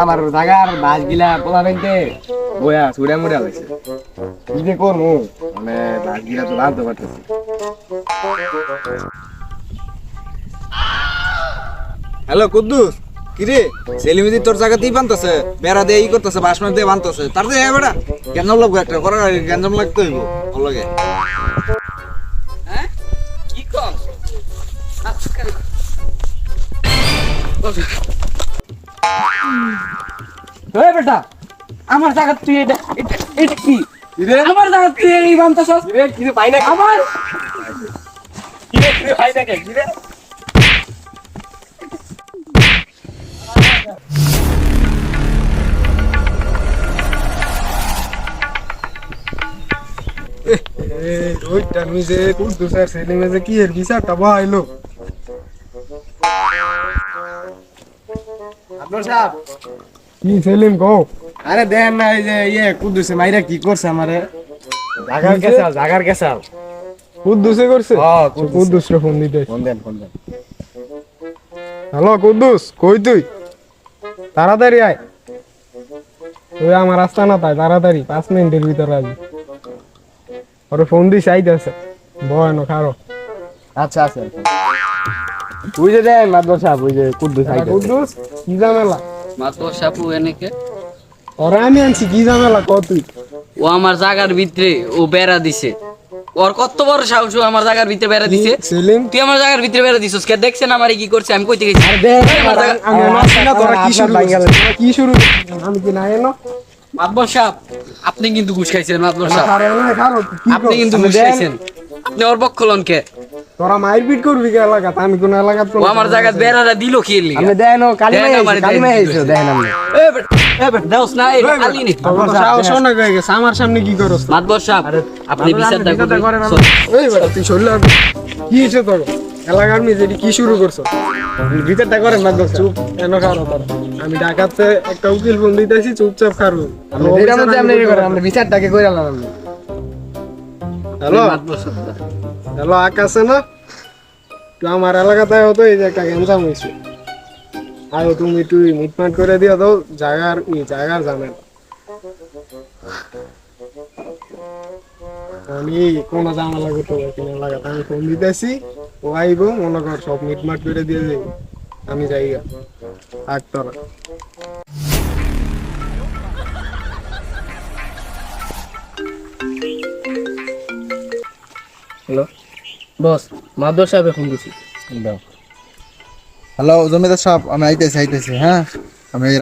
আমার জায়গার বাস গিলা পোলা বেঁধে বয়া ছুড়ে মুড়ে লাগছে কি যে করবো মানে বাস গিলা তো বাঁধতে পারতেছি। হ্যালো কুদ্দুস, কিরে সেলিমিদি তোর জায়গাতেই বানতেছে, বেড়া দিয়ে ই করতেছে, বাঁশমার দিয়ে বানতেছে, তার দিয়ে বেড়া গ্যাঞ্জাম লাগবে, একটা করার গ্যাঞ্জাম লাগতে হইব ওর লগে। হ্যাঁ কি কম আজকাল ওই বেটা আমার জায়গা তুই এটা এটা এটা কি আমার জায়গা তুই এই বানতাছস রে কি রে পাই না আমার কি রে পাই না কি রে ওইটা নিজে কুদ্দুসের সেলিমে যে কি এর বিচারটা বহাইলো। আপনার সাহেব কি সেলিম কও? আরে দেন না এই যে কুদ্দুসে মাইরা কি করছে আমারে জাগার কেসাল কুদ্দুসে করছে? হ্যাঁ, কুদ্দুসরে ফোন দিতে। ফোন দেন হ্যালো কুদ্দুস, কই তুই? তাড়াতাড়ি আয়, তুই আমার রাস্তা না তাই তাড়াতাড়ি 5 মিনিটের ভিতরে আসবি। ওরে ফোন দিস আইতাছে, বয় না খারো। আচ্ছা আচ্ছা ওই যে দেন মাদবর সাহেব ওই যে কুদ্দুস আইছে কুদ্দুস কি ঝামেলা? মাত্র সাপু এনেকে ওরে আমি আনছি, কি ঝামেলা ক তুই? ও আমার জায়গার ভিতরে ও বেড়া দিছে, ওর কত বড় সাহস, ও আমার জায়গার ভিতরে বেড়া দিছে। সেলিম তুই আমার জায়গার ভিতরে বেড়া দিছস, কে দেখছেন আমারে কি করছে, আমি কইতে গেছি আমার জায়গা- আমি নাচি না, তোরা কি শুরু করছিস? তোরা কি শুরু করছিস? আমি কি না এনো? মাতবর সাহেব আপনি কিন্তু ঘুষ খাইছেন, মাতবর সাহেব খারো না খারো, কি আপনি কিন্তু ঘুষ খাইছেন, আপনি ওর বক্ষলন কে? তোরা মারপিট করবি কে এলাকাত? আমি কোন এলাকাত ও আমার জায়গা বেড়াটা দিল কি এর লিগা? আপনি দেন ও দেন আমারে, কালিমা দেন, এসে দেন আপনি এ বেটা দেওস না, এই আলি নি। সাহস অনেক হয়ে গেছে, আমার সামনে কি করছ? মাতবর সাহেব আপনি বিচারটা বিচারটা করেন করেন, এই বেটা তুই চলে আয়। কি হয়েছে তোর এলাকার মেয়ে কি শুরু করছো? ভিতরটা করেন মাদবর সাহেব চুপ কেন খারো তোরা? আমি ঢাকাতে একটা উকিল ফোন দিতেছি, চুপচাপ খারো। আপনি যেটার মধ্যে আপনি ই করেন আপনি বিচারটাকে কইরালাম আপনি হ্যালো মাতবর সাহেব হ্যালো, আকাশে না? তুই আমার এলাকাতে হতো, এই যে একটা গ্যাঞ্জাম হয়েছে, আয়ো তুমি তুই মিটমাট করে দিও তো, জায়গার জানেন আমি কোনো ঝামেলা করতে পারছি না এলাকাতে। আমি ফোন দিতেছি, ও আইব, মনে কর সব মিটমাট করে দিয়ে যাই, আমি যাই থাক তোরা। হ্যালো বস, মাতবর সাহেব ফোন দিছি। হ্যালো জমিদার সাহেব, আমি আইতেছি, হ্যাঁ আমি